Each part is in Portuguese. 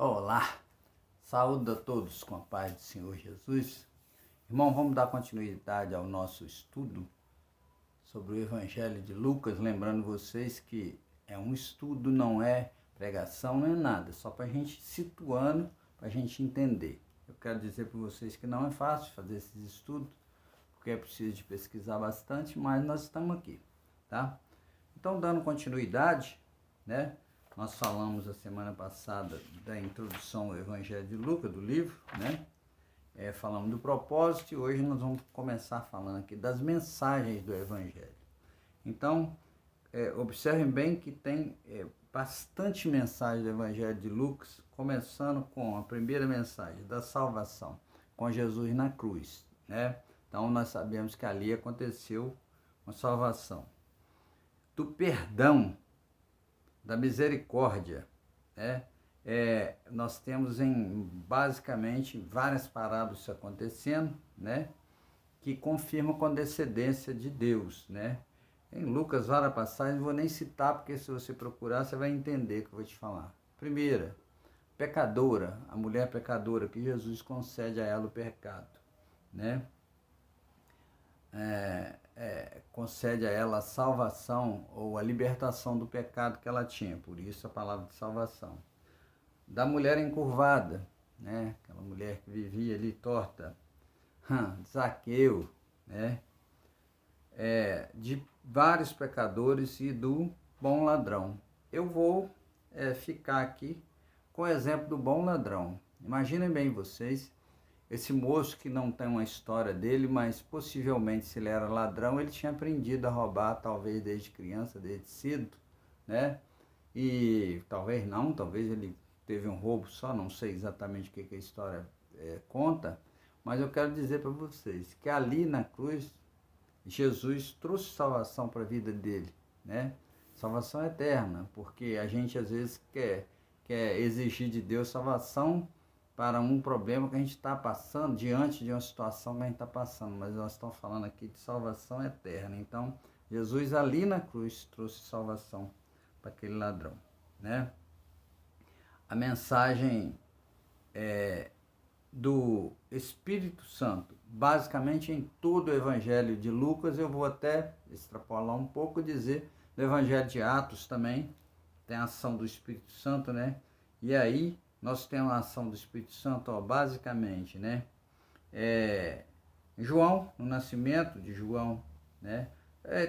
Olá, saúde a todos com a paz do Senhor Jesus. Irmão, vamos dar continuidade ao nosso estudo sobre o Evangelho de Lucas, lembrando vocês que é um estudo, não é pregação, não é nada, só para a gente situando, para a gente entender. Eu quero dizer para vocês que não é fácil fazer esses estudos, porque é preciso de pesquisar bastante, mas nós estamos aqui, tá? Então, dando continuidade, né? Nós falamos a semana passada da introdução ao Evangelho de Lucas, do livro, né? Falamos do propósito e hoje nós vamos começar falando aqui das mensagens do Evangelho. Então, observem bem que tem bastante mensagem do Evangelho de Lucas, começando com a primeira mensagem da salvação, com Jesus na cruz, né? Então, nós sabemos que ali aconteceu uma salvação, do perdão, da misericórdia, né? Nós temos basicamente várias parábolas acontecendo, né? Que confirmam com a descendência de Deus, né? Em Lucas, várias passagens, não vou nem citar, porque se você procurar, você vai entender o que eu vou te falar. Primeira, pecadora, a mulher pecadora, que Jesus concede a ela o pecado, né? Concede a ela a salvação ou a libertação do pecado que ela tinha, por isso a palavra de salvação. Da mulher encurvada, né? Aquela mulher que vivia ali torta, Zaqueu, né? De vários pecadores e do bom ladrão. Eu vou ficar aqui com o exemplo do bom ladrão. Imaginem bem vocês, esse moço que não tem uma história dele, mas possivelmente se ele era ladrão, ele tinha aprendido a roubar, talvez desde criança, desde cedo, né? E talvez não, talvez ele teve um roubo só, não sei exatamente o que a história conta, mas eu quero dizer para vocês que ali na cruz, Jesus trouxe salvação para a vida dele, né? Salvação eterna, porque a gente às vezes quer exigir de Deus salvação para um problema que a gente está passando, diante de uma situação que a gente está passando, mas nós estamos falando aqui de salvação eterna. Então, Jesus ali na cruz trouxe salvação para aquele ladrão, né? A mensagem do Espírito Santo, basicamente em todo o Evangelho de Lucas, eu vou até extrapolar um pouco, dizer do Evangelho de Atos também, tem a ação do Espírito Santo, né? E aí, nós temos a ação do Espírito Santo, basicamente, né? João, no nascimento de João, né?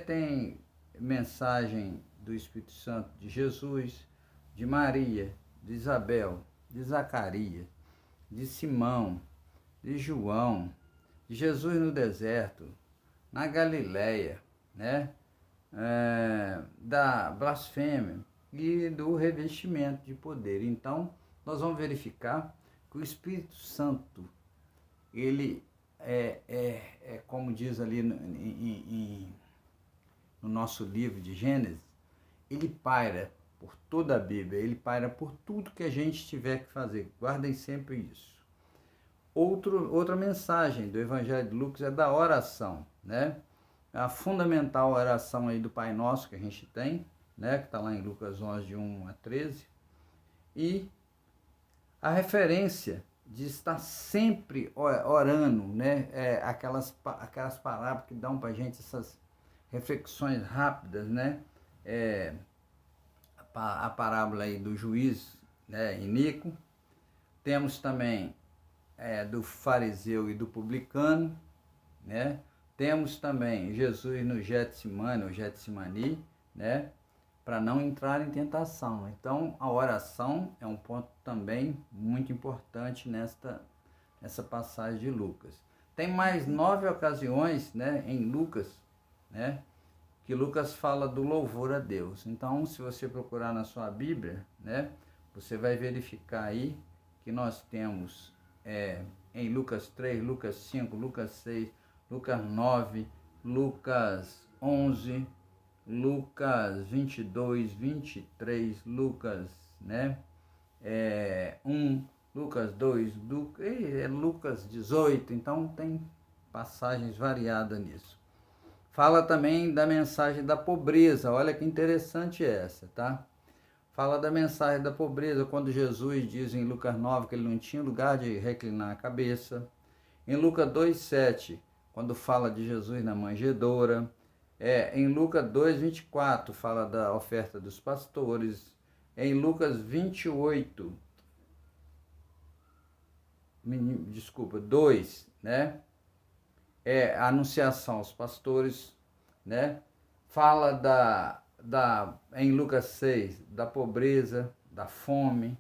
Tem mensagem do Espírito Santo de Jesus, de Maria, de Isabel, de Zacarias, de Simão, de João, de Jesus no deserto, na Galileia, né? Da blasfêmia e do revestimento de poder. Então, nós vamos verificar que o Espírito Santo, ele como diz ali no nosso livro de Gênesis, ele paira por toda a Bíblia, ele paira por tudo que a gente tiver que fazer. Guardem sempre isso. Outra mensagem do Evangelho de Lucas é da oração, né? A fundamental oração aí do Pai Nosso que a gente tem, né? Que está lá em Lucas 11, de 1 a 13. E a referência de estar sempre orando, né? Aquelas palavras que dão para a gente essas reflexões rápidas, né? A parábola aí do juiz, né, iníquo. Temos também do fariseu e do publicano, né? Temos também Jesus no Getsemane, o Getsemani, né? Para não entrar em tentação. Então, a oração é um ponto também muito importante nessa passagem de Lucas. Tem mais 9 ocasiões, né, em Lucas, né, que Lucas fala do louvor a Deus. Então, se você procurar na sua Bíblia, né, você vai verificar aí que nós temos em Lucas 3, Lucas 5, Lucas 6, Lucas 9, Lucas 11, Lucas 22, 23, Lucas, né, 1, Lucas 2, Lucas 18, então tem passagens variadas nisso. Fala também da mensagem da pobreza, olha que interessante essa, tá? Fala da mensagem da pobreza, quando Jesus diz em Lucas 9 que ele não tinha lugar de reclinar a cabeça. Em Lucas 2,7, quando fala de Jesus na manjedoura. Em Lucas 2,24, fala da oferta dos pastores. Em Lucas 28, 2, né? A anunciação aos pastores, né? Fala em Lucas 6, da pobreza, da fome,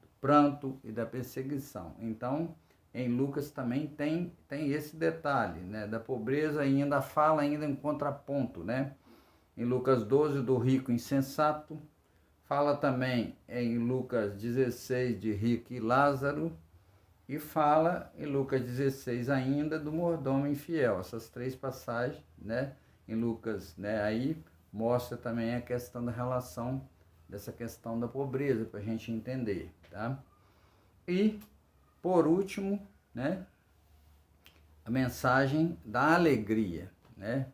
do pranto e da perseguição. Então, em Lucas também tem esse detalhe, né? Da pobreza, ainda fala ainda em contraponto, né? Em Lucas 12, do rico insensato. Fala também em Lucas 16 de rico e Lázaro. E fala em Lucas 16 ainda do mordomo infiel. Essas 3 passagens, né? Em Lucas, né? Aí mostra também a questão da relação, dessa questão da pobreza, para a gente entender, tá? E, por último, né? A mensagem da alegria, né?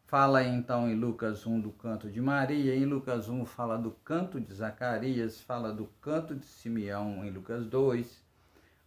Fala então em Lucas 1 do canto de Maria, em Lucas 1 fala do canto de Zacarias, fala do canto de Simeão em Lucas 2,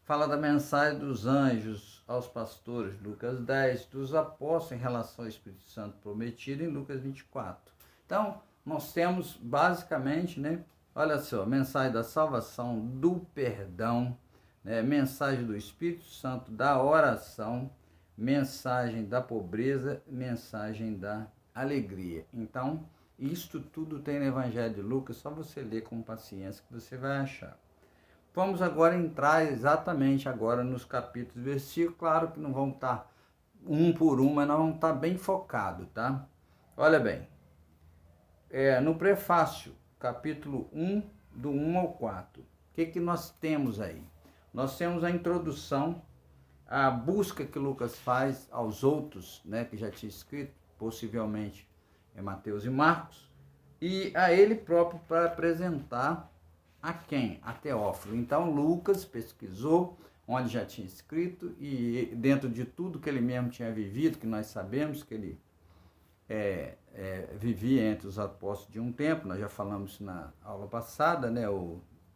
fala da mensagem dos anjos aos pastores, Lucas 10, dos apóstolos em relação ao Espírito Santo prometido em Lucas 24. Então, nós temos basicamente, né? Olha só, mensagem da salvação, do perdão, né? Mensagem do Espírito Santo, da oração, mensagem da pobreza, mensagem da alegria. Então, isto tudo tem no Evangelho de Lucas, só você ler com paciência que você vai achar. Vamos agora entrar exatamente agora nos capítulos, versículos. Claro que não vamos estar um por um, mas nós vamos estar bem focados, tá? Olha bem, no prefácio, capítulo 1, do 1 ao 4, o que nós temos aí? Nós temos a introdução, a busca que Lucas faz aos outros, né, que já tinha escrito, possivelmente Mateus e Marcos, e a ele próprio para apresentar a quem? A Teófilo. Então Lucas pesquisou onde já tinha escrito e dentro de tudo que ele mesmo tinha vivido, que nós sabemos que ele vivia entre os apóstolos de um tempo, nós já falamos isso na aula passada, né,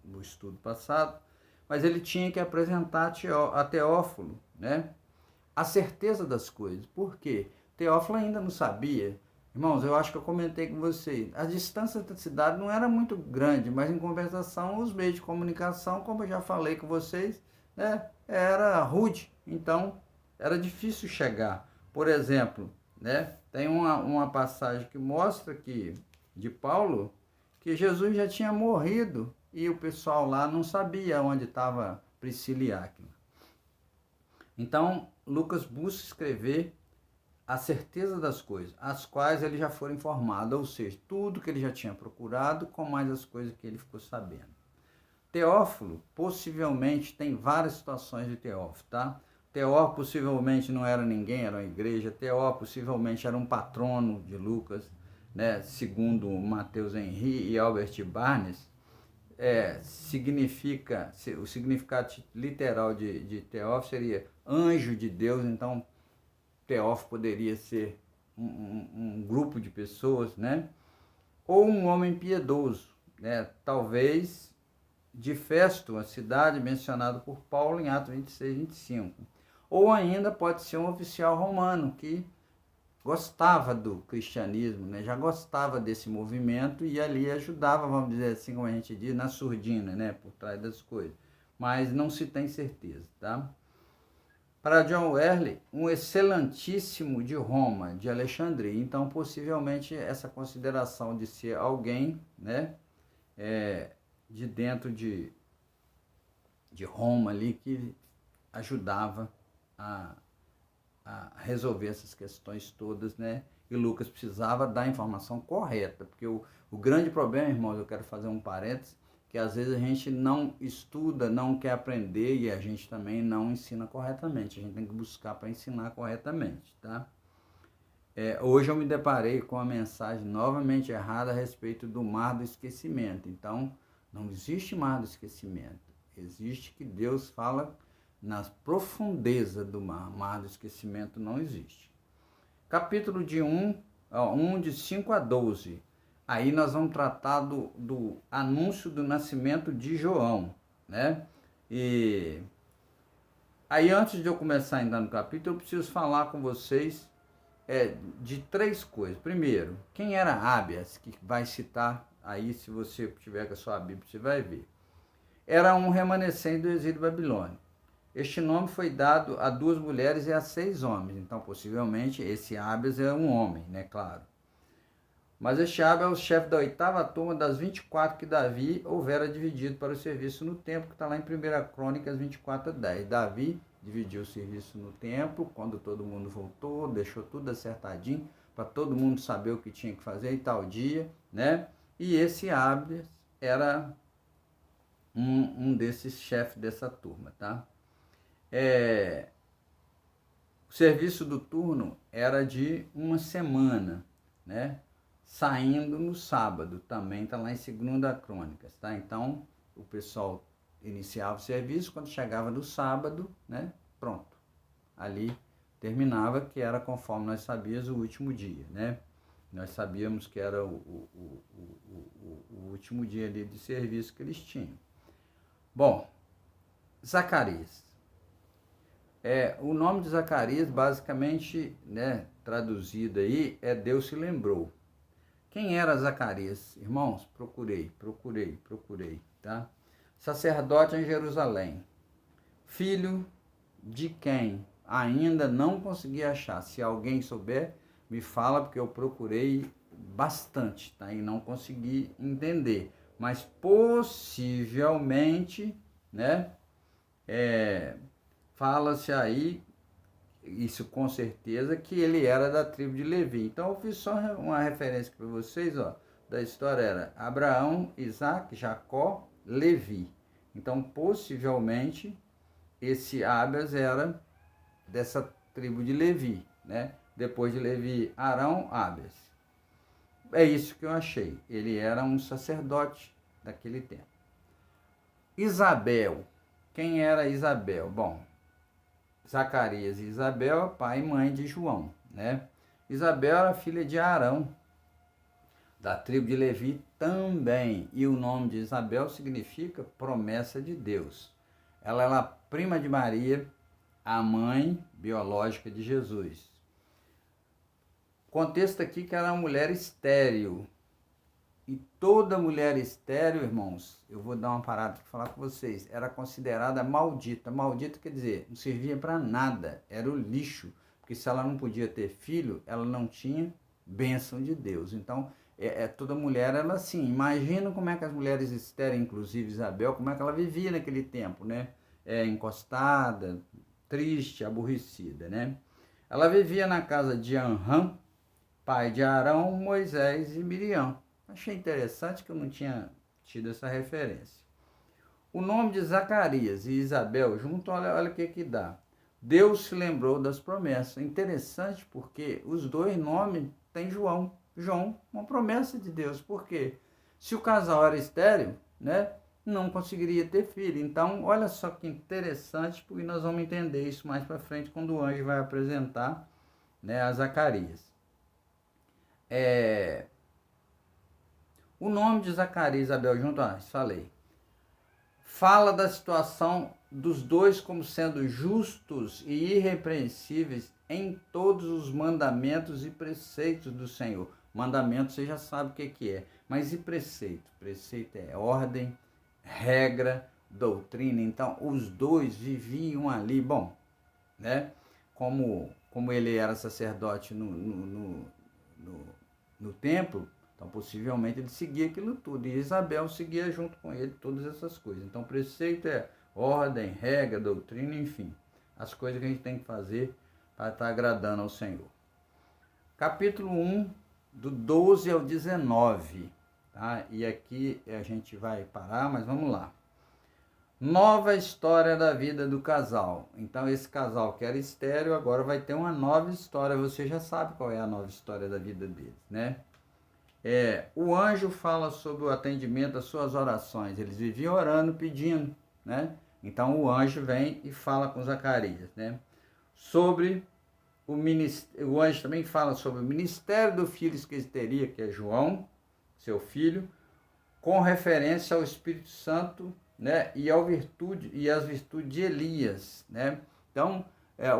no estudo passado, mas ele tinha que apresentar a Teófilo, né, a certeza das coisas. Por quê? Teófilo ainda não sabia. Irmãos, eu acho que eu comentei com vocês, a distância da cidade não era muito grande, mas em compensação os meios de comunicação, como eu já falei com vocês, né, era rude, então era difícil chegar. Por exemplo, né, tem uma passagem que mostra que, de Paulo, que Jesus já tinha morrido e o pessoal lá não sabia onde estava Priscila e Áquila. Então, Lucas busca escrever a certeza das coisas, as quais ele já foi informado, ou seja, tudo que ele já tinha procurado, com mais as coisas que ele ficou sabendo. Teófilo, possivelmente, tem várias situações de Teófilo, tá? Teófilo possivelmente não era ninguém, era uma igreja. Teófilo possivelmente era um patrono de Lucas, né? Segundo Mateus Henry e Albert Barnes, o significado literal de Teófilo seria anjo de Deus. Então, Teófilo poderia ser um grupo de pessoas, né? Ou um homem piedoso, né? Talvez de Festo, a cidade mencionada por Paulo em Atos 26, 25. Ou ainda pode ser um oficial romano que gostava do cristianismo, né? Já gostava desse movimento e ali ajudava, vamos dizer assim, como a gente diz, na surdina, né? Por trás das coisas. Mas não se tem certeza, tá? Para John Wesley, um excelentíssimo de Roma, de Alexandria. Então, possivelmente, essa consideração de ser alguém, né, de dentro de Roma ali, que ajudava a resolver essas questões todas, né? E Lucas precisava dar a informação correta, porque o grande problema, irmãos, eu quero fazer um parênteses, que às vezes a gente não estuda, não quer aprender e a gente também não ensina corretamente. A gente tem que buscar para ensinar corretamente, tá? Hoje eu me deparei com a mensagem novamente errada a respeito do mar do esquecimento. Então, não existe mar do esquecimento. Existe que Deus fala nas profundezas do mar. Mar do esquecimento não existe. Capítulo de 1 de 5 a 12. Aí nós vamos tratar do anúncio do nascimento de João, né? E aí, antes de eu começar ainda no capítulo, eu preciso falar com vocês de 3 coisas. Primeiro, quem era Ábias, que vai citar aí, se você tiver com a sua Bíblia, você vai ver. Era um remanescente do exílio babilônico. Este nome foi dado a 2 mulheres e a 6 homens. Então, possivelmente, esse Ábias é um homem, né? Claro. Mas este Ábias é o chefe da 8ª turma das 24 que Davi houvera dividido para o serviço no templo, que está lá em 1 Crônicas 24:10. Davi dividiu o serviço no templo, quando todo mundo voltou, deixou tudo acertadinho, para todo mundo saber o que tinha que fazer em tal dia, né? E esse Ábias era um desses chefes dessa turma, tá? O serviço do turno era de uma semana, né? Saindo no sábado, também está lá em 2 Crônicas, tá? Então, o pessoal iniciava o serviço, quando chegava no sábado, né? Pronto. Ali terminava, que era, conforme nós sabíamos, o último dia, né? Nós sabíamos que era o último dia ali de serviço que eles tinham. Bom, Zacarias. O nome de Zacarias, basicamente, né, traduzido aí, é Deus se lembrou. Quem era Zacarias? Irmãos, procurei, tá? Sacerdote em Jerusalém. Filho de quem? Ainda não consegui achar. Se alguém souber, me fala, porque eu procurei bastante, tá? E não consegui entender. Mas possivelmente, né? Fala-se aí, isso com certeza, que ele era da tribo de Levi. Então eu fiz só uma referência para vocês, ó, da história era Abraão, Isaac, Jacó, Levi. Então possivelmente esse Ábias era dessa tribo de Levi, né? Depois de Levi, Arão, Ábias. É isso que eu achei. Ele era um sacerdote daquele tempo. Isabel. Quem era Isabel? Bom, Zacarias e Isabel, pai e mãe de João, né? Isabel era filha de Arão, da tribo de Levi também, e o nome de Isabel significa promessa de Deus. Ela era prima de Maria, a mãe biológica de Jesus. Contexto aqui que ela era uma mulher estéril. E toda mulher estéril, irmãos, eu vou dar uma parada para falar com vocês, era considerada maldita. Maldita quer dizer, não servia para nada, era o lixo. Porque se ela não podia ter filho, ela não tinha bênção de Deus. Então, toda mulher era assim. Imagina como é que as mulheres estéreis, inclusive Isabel, como é que ela vivia naquele tempo, né? Encostada, triste, aborrecida, né? Ela vivia na casa de Anrã, pai de Arão, Moisés e Miriam. Achei interessante que eu não tinha tido essa referência. O nome de Zacarias e Isabel junto, olha o que dá. Deus se lembrou das promessas. Interessante porque os 2 nomes têm João. João, uma promessa de Deus. Por quê? Se o casal era estéril, né, não conseguiria ter filho. Então, olha só que interessante, porque nós vamos entender isso mais para frente quando o anjo vai apresentar, né, a Zacarias. O nome de Zacarias e Isabel junto, falei. Fala da situação dos 2 como sendo justos e irrepreensíveis em todos os mandamentos e preceitos do Senhor. Mandamento você já sabe o que é, mas e preceito? Preceito é ordem, regra, doutrina. Então os 2 viviam ali, bom, né? Como ele era sacerdote no templo, então possivelmente ele seguia aquilo tudo, e Isabel seguia junto com ele todas essas coisas. Então preceito é ordem, regra, doutrina, enfim, as coisas que a gente tem que fazer para estar agradando ao Senhor. Capítulo 1, do 12 ao 19, tá? E aqui a gente vai parar, mas vamos lá. Nova história da vida do casal. Então esse casal que era estéril agora vai ter uma nova história. Você já sabe qual é a nova história da vida deles, né? O anjo fala sobre o atendimento às suas orações. Eles viviam orando, pedindo, né? Então o anjo vem e fala com Zacarias, né? Sobre o anjo também fala sobre o ministério do filho que ele teria, que é João, seu filho, com referência ao Espírito Santo, né, e às virtudes de Elias, né? Então,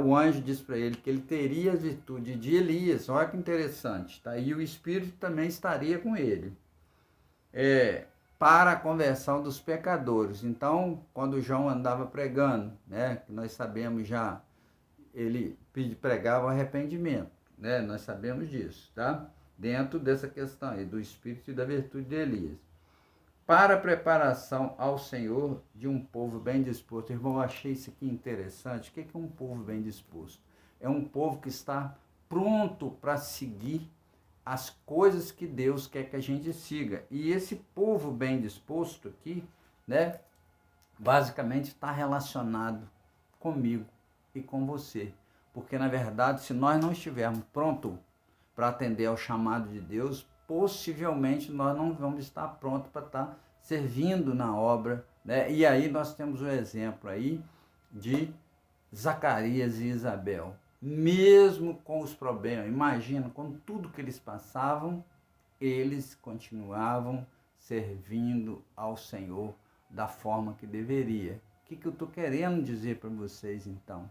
o anjo disse para ele que ele teria as virtudes de Elias, olha que interessante, tá? E o Espírito também estaria com ele, para a conversão dos pecadores. Então, quando João andava pregando, né, que nós sabemos já, ele pregava arrependimento, né? Nós sabemos disso, tá? Dentro dessa questão aí, do Espírito e da virtude de Elias. Para a preparação ao Senhor de um povo bem disposto. Irmão, eu achei isso aqui interessante. O que é um povo bem disposto? É um povo que está pronto para seguir as coisas que Deus quer que a gente siga. E esse povo bem disposto aqui, né, basicamente está relacionado comigo e com você. Porque, na verdade, se nós não estivermos prontos para atender ao chamado de Deus, possivelmente nós não vamos estar prontos para estar servindo na obra, né? E aí nós temos o exemplo aí de Zacarias e Isabel. Mesmo com os problemas, imagina, com tudo que eles passavam, eles continuavam servindo ao Senhor da forma que deveria. O que eu estou querendo dizer para vocês, então?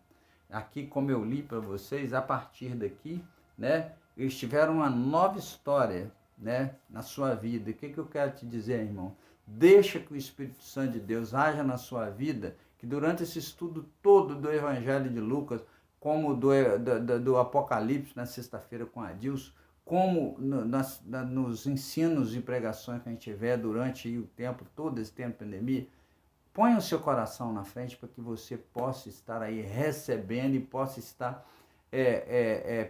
Aqui, como eu li para vocês, a partir daqui, né, eles tiveram uma nova história, né, na sua vida. O que eu quero te dizer, irmão? Deixa que o Espírito Santo de Deus haja na sua vida, que durante esse estudo todo do Evangelho de Lucas, como do Apocalipse na sexta-feira com Adilson, como nos ensinos e pregações que a gente tiver durante o tempo, todo esse tempo de pandemia, ponha o seu coração na frente para que você possa estar aí recebendo e possa estar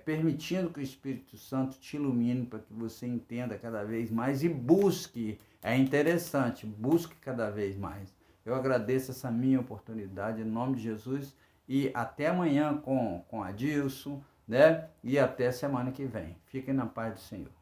permitindo que o Espírito Santo te ilumine para que você entenda cada vez mais e busque, é interessante, busque cada vez mais. Eu agradeço essa minha oportunidade em nome de Jesus e até amanhã com Adilson, né? E até semana que vem. Fiquem na paz do Senhor.